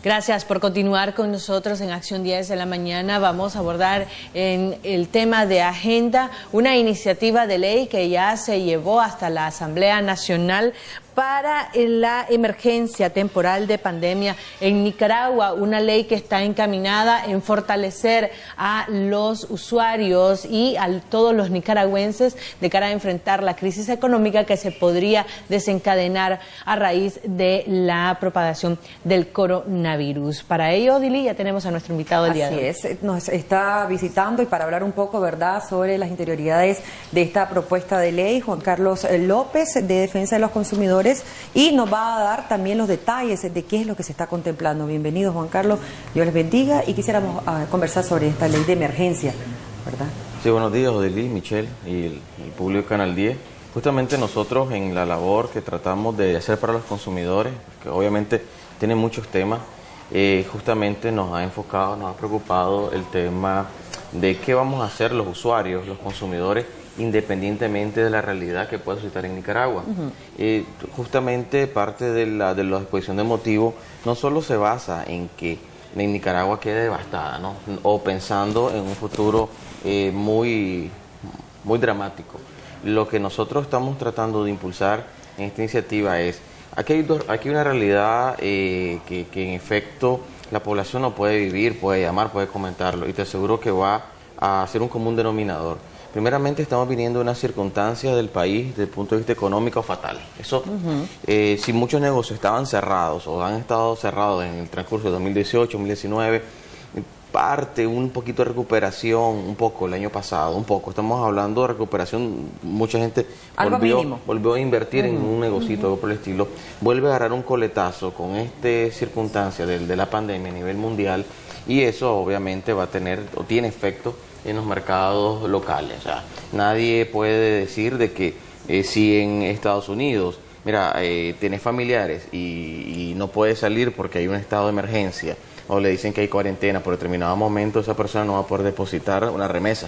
Gracias por continuar con nosotros en Acción 10 de la mañana. Vamos a abordar en el tema de agenda una iniciativa de ley que ya se llevó hasta la Asamblea Nacional para la emergencia temporal de pandemia en Nicaragua, una ley que está encaminada en fortalecer a los usuarios y a todos los nicaragüenses de cara a enfrentar la crisis económica que se podría desencadenar a raíz de la propagación del coronavirus. Para ello, Dili, ya tenemos a nuestro invitado del día de hoy. Así es, nos está visitando y para hablar un poco, ¿verdad?, sobre las interioridades de esta propuesta de ley, Juan Carlos López, de Defensa de los Consumidores, y nos va a dar también los detalles de qué es lo que se está contemplando. Bienvenido, Juan Carlos, Dios les bendiga, y quisiéramos conversar sobre esta ley de emergencia, ¿verdad? Sí, buenos días, Odely, Michelle y el público de Canal 10. Justamente nosotros en la labor que tratamos de hacer para los consumidores, que obviamente tiene muchos temas, justamente nos ha enfocado, nos ha preocupado el tema de qué vamos a hacer los usuarios, los consumidores, independientemente de la realidad que pueda suscitar en Nicaragua. Justamente parte de la exposición de motivo no solo se basa en que en Nicaragua quede devastada, ¿no?, o pensando en un futuro muy dramático. Lo que nosotros estamos tratando de impulsar en esta iniciativa es, aquí hay una realidad que en efecto la población no puede vivir, puede llamar, puede comentarlo, y te aseguro que va a ser un común denominador. Primeramente, estamos viniendo de una circunstancia del país desde el punto de vista económico fatal. Eso, si muchos negocios estaban cerrados o han estado cerrados en el transcurso de 2018, 2019, parte un poquito de recuperación, un poco el año pasado, un poco. Estamos hablando de recuperación, mucha gente volvió a invertir en un negocito, algo por el estilo, vuelve a agarrar un coletazo con esta circunstancia de la pandemia a nivel mundial, y eso obviamente va a tener o tiene efecto en los mercados locales. O sea, nadie puede decir de que si en Estados Unidos, mira, tienes familiares y no puedes salir porque hay un estado de emergencia, o le dicen que hay cuarentena, por determinado momento esa persona no va a poder depositar una remesa.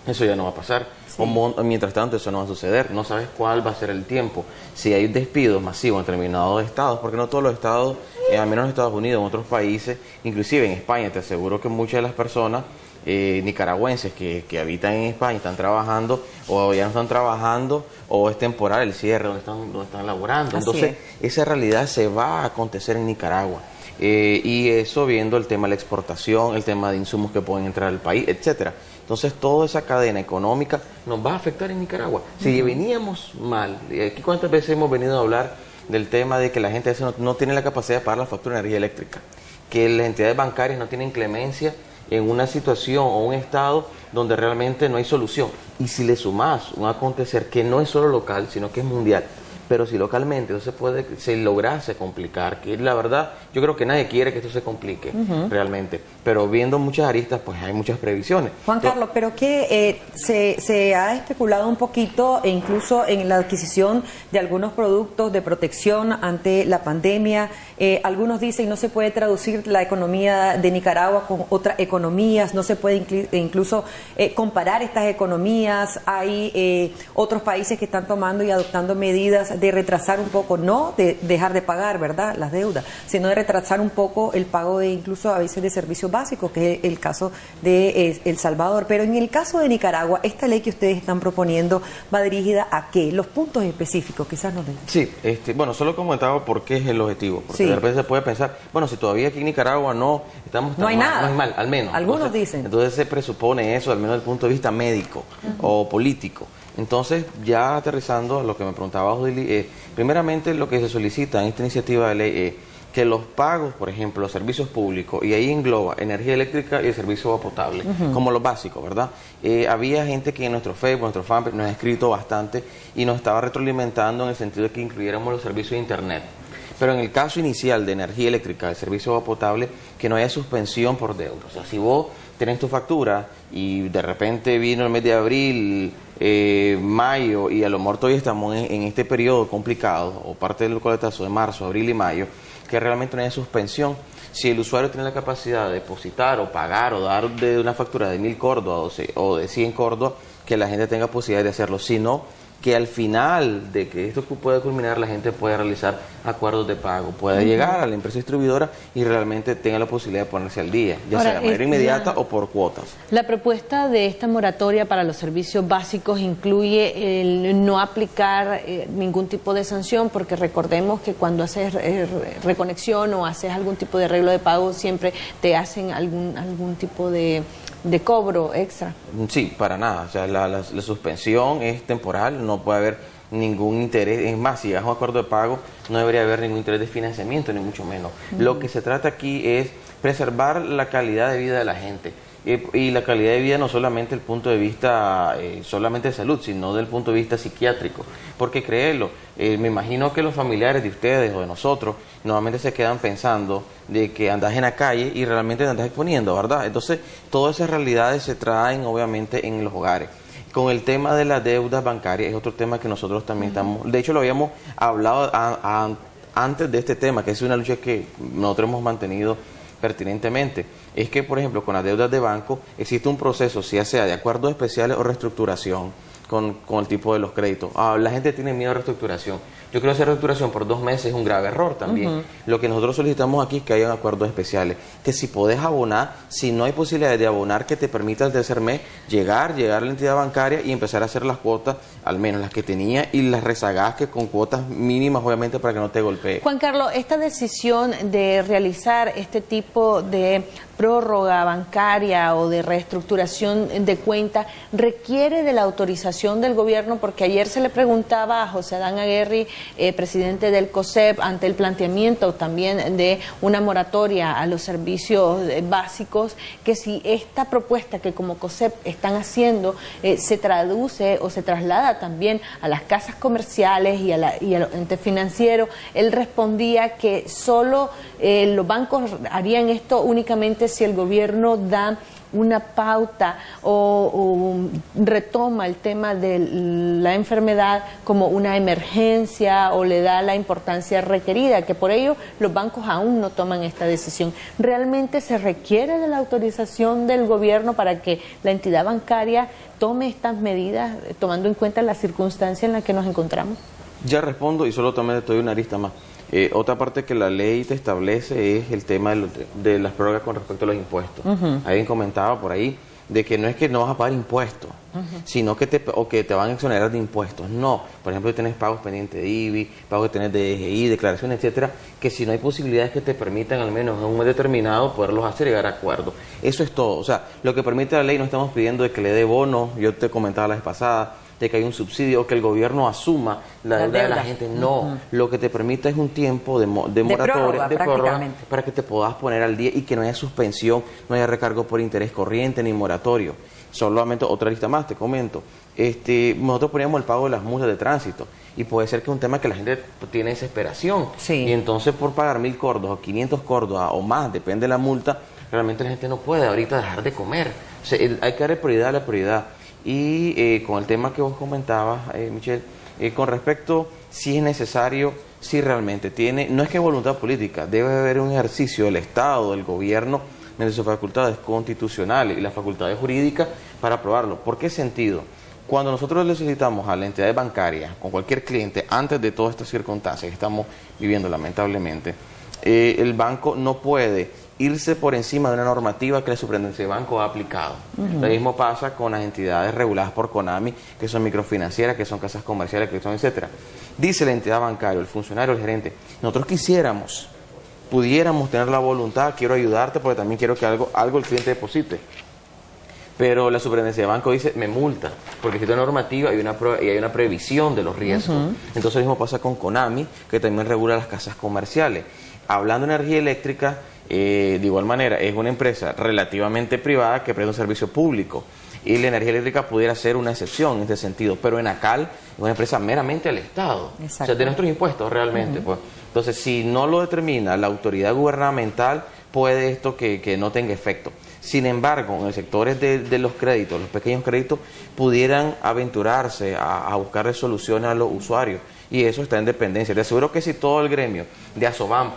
Eso ya no va a pasar. Sí. Mientras tanto, eso no va a suceder. No sabes cuál va a ser el tiempo. Si hay despidos masivos en determinados estados, porque no todos los estados, al menos en Estados Unidos, en otros países, inclusive en España, te aseguro que muchas de las personas nicaragüenses que habitan en España están trabajando, o ya no están trabajando, o es temporal el cierre donde están laborando. Entonces, esa realidad se va a acontecer en Nicaragua. Y eso viendo el tema de la exportación, el tema de insumos que pueden entrar al país, etcétera. Entonces, toda esa cadena económica nos va a afectar en Nicaragua. Si veníamos mal, aquí cuántas veces hemos venido a hablar del tema de que la gente a veces no tiene la capacidad de pagar la factura de energía eléctrica, que las entidades bancarias no tienen clemencia en una situación o un estado donde realmente no hay solución. Y si le sumás un acontecer que no es solo local, sino que es mundial, pero si localmente eso se lograse complicar, que la verdad, yo creo que nadie quiere que esto se complique realmente, pero viendo muchas aristas, pues hay muchas previsiones. Juan Carlos, pero que se ha especulado un poquito, e incluso en la adquisición de algunos productos de protección ante la pandemia. Algunos dicen no se puede traducir la economía de Nicaragua con otras economías, no se puede incluso comparar estas economías. Hay otros países que están tomando y adoptando medidas de retrasar un poco, no de dejar de pagar, ¿verdad?, las deudas, sino de retrasar un poco el pago de incluso a veces de servicios básicos, que es el caso de El Salvador. Pero en el caso de Nicaragua, esta ley que ustedes están proponiendo va dirigida a ¿qué? Los puntos específicos, quizás nos den. Sí, bueno, solo comentaba por qué es el objetivo, porque de repente se puede pensar, bueno, si todavía aquí en Nicaragua no estamos no hay mal, nada, no hay mal, al menos. Algunos dicen. Entonces se presupone eso, al menos desde el punto de vista médico o político. Entonces, ya aterrizando a lo que me preguntaba Odely, primeramente lo que se solicita en esta iniciativa de ley es que los pagos, por ejemplo, los servicios públicos, y ahí engloba energía eléctrica y el servicio de agua potable, como los básicos, ¿verdad? Había gente que en nuestro Facebook, nuestro fanpage, nos ha escrito bastante y nos estaba retroalimentando en el sentido de que incluyéramos los servicios de internet. Pero en el caso inicial de energía eléctrica, el servicio de agua potable, que no haya suspensión por deuda. O sea, si vos tenés tu factura y de repente vino el mes de abril, mayo, y a lo mejor todavía estamos en este periodo complicado, o parte del coletazo de marzo, abril y mayo, que realmente no haya suspensión. Si el usuario tiene la capacidad de depositar o pagar o dar de una factura de 1.000 córdobas o de 100 córdobas, que la gente tenga posibilidad de hacerlo. Si no, que al final de que esto pueda culminar, la gente pueda realizar acuerdos de pago, pueda llegar a la empresa distribuidora y realmente tenga la posibilidad de ponerse al día, ya sea de manera inmediata o por cuotas. La propuesta de esta moratoria para los servicios básicos incluye el no aplicar ningún tipo de sanción, porque recordemos que cuando haces reconexión o haces algún tipo de arreglo de pago, siempre te hacen algún tipo de cobro extra. Sí, para nada. O sea, la suspensión es temporal, no puede haber ningún interés. Es más, si llegas a un acuerdo de pago, no debería haber ningún interés de financiamiento, ni mucho menos. Lo que se trata aquí es preservar la calidad de vida de la gente. Y la calidad de vida no solamente el punto de vista solamente de salud, sino del punto de vista psiquiátrico. Porque créelo, me imagino que los familiares de ustedes o de nosotros normalmente se quedan pensando de que andas en la calle y realmente te andas exponiendo, ¿verdad? Entonces, todas esas realidades se traen obviamente en los hogares. Con el tema de las deudas bancarias es otro tema que nosotros también estamos, de hecho lo habíamos hablado antes de este tema, que es una lucha que nosotros hemos mantenido pertinentemente. Es que, por ejemplo, con las deudas de banco existe un proceso, ya sea de acuerdos especiales o reestructuración con el tipo de los créditos. La gente tiene miedo a reestructuración. Yo creo que hacer reestructuración por 2 meses es un grave error también. Lo que nosotros solicitamos aquí es que haya acuerdos especiales, que si podés abonar, si no hay posibilidades de abonar, que te permita el tercer mes llegar a la entidad bancaria y empezar a hacer las cuotas, al menos las que tenía, y las rezagadas, que con cuotas mínimas obviamente para que no te golpee. Juan Carlos, esta decisión de realizar este tipo de prórroga bancaria o de reestructuración de cuenta requiere de la autorización del gobierno, porque ayer se le preguntaba a José Adán Aguerri, presidente del COSEP, ante el planteamiento también de una moratoria a los servicios básicos, que si esta propuesta que como COSEP están haciendo se traduce o se traslada también a las casas comerciales y a los entes financieros. Él respondía que solo los bancos harían esto únicamente si el gobierno da una pauta o retoma el tema de la enfermedad como una emergencia o le da la importancia requerida, que por ello los bancos aún no toman esta decisión. ¿Realmente se requiere de la autorización del gobierno para que la entidad bancaria tome estas medidas, tomando en cuenta la circunstancia en la que nos encontramos? Ya respondo y solo también te doy una arista más. Otra parte que la ley te establece es el tema de las prórrogas con respecto a los impuestos. Alguien comentaba por ahí de que no es que no vas a pagar impuestos, sino que te van a exonerar de impuestos. No, por ejemplo, tienes pagos pendientes de IBI, pagos que tienes de DGI, declaraciones, etcétera, que si no hay posibilidades que te permitan al menos en un mes determinado poderlos hacer y llegar a acuerdo. Eso es todo. O sea, lo que permite la ley, no estamos pidiendo de que le dé bono, yo te comentaba la vez pasada, de que hay un subsidio o que el gobierno asuma la deuda de la gente. No, lo que te permite es un tiempo de moratoria, de prórroga, para que te puedas poner al día y que no haya suspensión, no haya recargo por interés corriente ni moratorio. Solamente otra lista más, te comento. Nosotros poníamos el pago de las multas de tránsito y puede ser que es un tema que la gente tiene desesperación. Sí. Y entonces por pagar 1.000 córdobas o 500 córdobas o más, depende de la multa, realmente la gente no puede ahorita dejar de comer. O sea, hay que darle prioridad a la prioridad. Y con el tema que vos comentabas, Michelle, con respecto si es necesario, si realmente tiene, no es que voluntad política, debe haber un ejercicio del Estado, del gobierno, de sus facultades constitucionales y las facultades jurídicas para aprobarlo. ¿Por qué sentido? Cuando nosotros le solicitamos a la entidad bancaria, con cualquier cliente, antes de todas estas circunstancias que estamos viviendo lamentablemente, el banco no puede irse por encima de una normativa que la Superintendencia de Banco ha aplicado. Lo mismo pasa con las entidades reguladas por CONAMI, que son microfinancieras, que son casas comerciales, que son etcétera. Dice la entidad bancaria, el funcionario, el gerente, nosotros pudiéramos tener la voluntad, quiero ayudarte porque también quiero que algo el cliente deposite. Pero la Superintendencia de Banco dice, me multa, porque existe una normativa y hay una previsión de los riesgos. Entonces lo mismo pasa con CONAMI, que también regula las casas comerciales. Hablando de energía eléctrica, de igual manera, es una empresa relativamente privada que presta un servicio público y la energía eléctrica pudiera ser una excepción en este sentido, pero ENACAL es una empresa meramente al Estado, o sea, de nuestros impuestos realmente. Pues. Entonces, si no lo determina la autoridad gubernamental, puede esto que no tenga efecto. Sin embargo, en los sectores de los créditos, los pequeños créditos, pudieran aventurarse a buscar soluciones a los usuarios, y eso está en dependencia. Te aseguro que si todo el gremio de ASOBAMP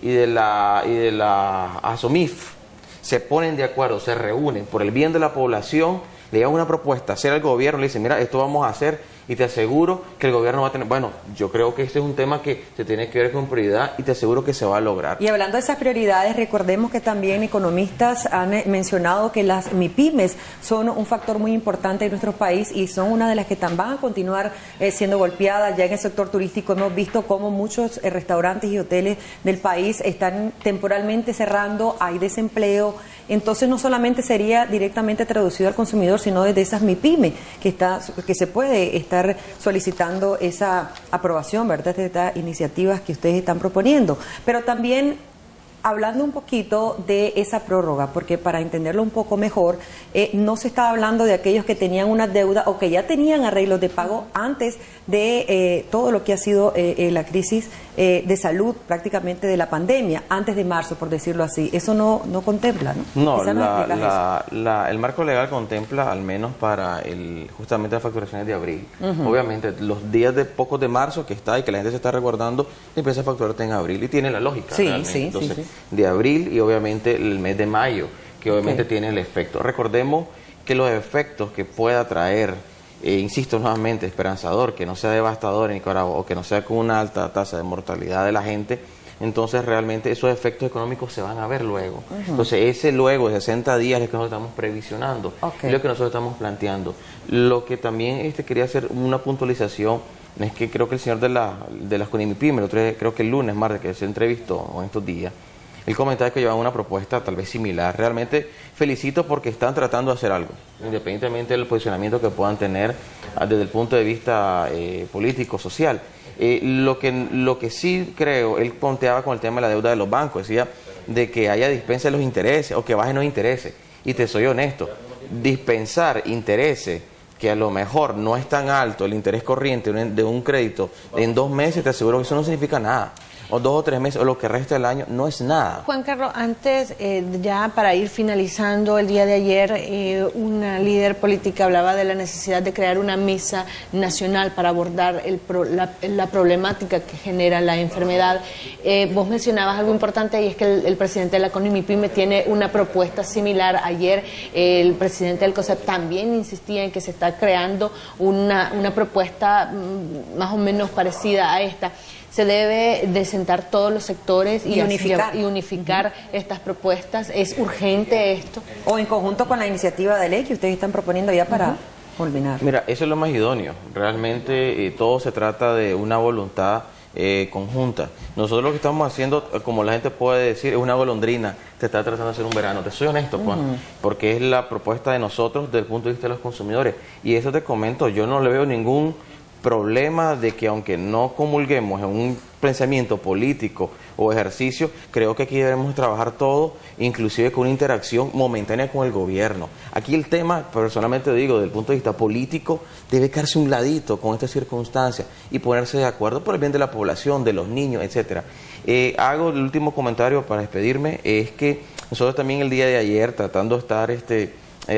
y de la ASOMIF se ponen de acuerdo, se reúnen por el bien de la población, le llevan una propuesta a hacer al gobierno, le dicen, mira, esto vamos a hacer, y te aseguro que el gobierno va a tener, bueno, yo creo que este es un tema que se tiene que ver con prioridad y te aseguro que se va a lograr. Y hablando de esas prioridades, recordemos que también economistas han mencionado que las MIPYMES son un factor muy importante en nuestro país y son una de las que van a continuar siendo golpeadas. Ya en el sector turístico hemos visto cómo muchos restaurantes y hoteles del país están temporalmente cerrando, hay desempleo. Entonces no solamente sería directamente traducido al consumidor, sino desde esas MIPYME que se puede estar solicitando esa aprobación, ¿verdad?, de estas iniciativas que ustedes están proponiendo. Pero también hablando un poquito de esa prórroga, porque para entenderlo un poco mejor, no se está hablando de aquellos que tenían una deuda o que ya tenían arreglos de pago antes de todo lo que ha sido la crisis de salud prácticamente de la pandemia, antes de marzo, por decirlo así. Eso no contempla, ¿no? No, el marco legal contempla al menos para justamente las facturaciones de abril. Obviamente, los días pocos de marzo que está y que la gente se está resguardando, empieza a facturarte en abril y tiene la lógica. Sí, realmente. sí, entonces, sí. De abril y obviamente el mes de mayo, que obviamente tiene el efecto. Recordemos que los efectos que pueda traer, insisto nuevamente, esperanzador, que no sea devastador en Nicaragua o que no sea con una alta tasa de mortalidad de la gente, entonces realmente esos efectos económicos se van a ver luego. Entonces ese luego de 60 días es lo que nosotros estamos previsionando, es lo que nosotros estamos planteando. Lo que también quería hacer una puntualización es que creo que el señor de las CONIMIPYME, creo que el lunes, martes, que se entrevistó en estos días, él comentaba que llevaban una propuesta tal vez similar. Realmente felicito porque están tratando de hacer algo, independientemente del posicionamiento que puedan tener desde el punto de vista político, social. Lo que sí creo, él planteaba con el tema de la deuda de los bancos, decía de que haya dispensa de los intereses o que bajen los intereses. Y te soy honesto, dispensar intereses que a lo mejor no es tan alto el interés corriente de un crédito en 2 meses, te aseguro que eso no significa nada. O 2 o 3 meses, o lo que resta del año, no es nada. Juan Carlos, antes, ya para ir finalizando, el día de ayer, una líder política hablaba de la necesidad de crear una mesa nacional para abordar la problemática que genera la enfermedad. Vos mencionabas algo importante y es que el presidente de la CONIMIPYME tiene una propuesta similar. Ayer el presidente del COSEP también insistía en que se está creando una propuesta más o menos parecida a esta. Se debe de sentar todos los sectores y unificar estas propuestas. ¿Es urgente esto? O en conjunto con la iniciativa de ley que ustedes están proponiendo ya para culminar. Mira, eso es lo más idóneo. Realmente todo se trata de una voluntad conjunta. Nosotros lo que estamos haciendo, como la gente puede decir, es una golondrina que está tratando de hacer un verano. Te soy honesto, Juan, porque es la propuesta de nosotros desde el punto de vista de los consumidores. Y eso te comento, yo no le veo ningún problema de que aunque no comulguemos en un pensamiento político o ejercicio, creo que aquí debemos trabajar todo, inclusive con una interacción momentánea con el gobierno. Aquí el tema, personalmente digo, desde el punto de vista político, debe quedarse un ladito con estas circunstancias y ponerse de acuerdo por el bien de la población, de los niños, etcétera. Hago el último comentario para despedirme, es que nosotros también el día de ayer, tratando de estar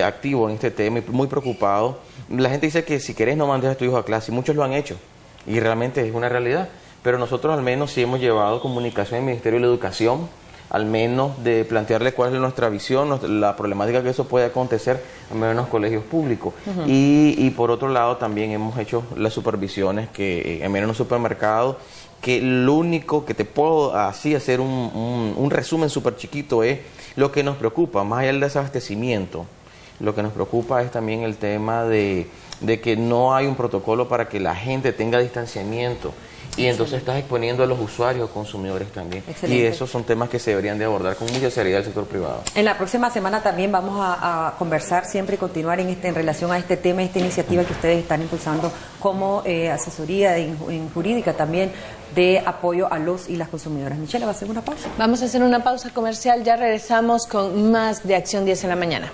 activo en este tema y muy preocupado, la gente dice que si querés no mandes a tu hijo a clase, y muchos lo han hecho, y realmente es una realidad, pero nosotros al menos sí hemos llevado comunicación al Ministerio de la Educación, al menos de plantearle cuál es nuestra visión, la problemática que eso puede acontecer en menos en los colegios públicos. Y por otro lado también hemos hecho las supervisiones que en menos en los supermercados, que lo único que te puedo así hacer un resumen súper chiquito es lo que nos preocupa, más allá del desabastecimiento. Lo que nos preocupa es también el tema de que no hay un protocolo para que la gente tenga distanciamiento y entonces estás exponiendo a los usuarios, consumidores también. Excelente. Y esos son temas que se deberían de abordar con mucha seriedad el sector privado. En la próxima semana también vamos a conversar siempre y continuar en relación a este tema, esta iniciativa que ustedes están impulsando como asesoría en jurídica también de apoyo a los y las consumidoras. Michelle, ¿va a hacer una pausa? Vamos a hacer una pausa comercial, ya regresamos con más de Acción 10 en la mañana.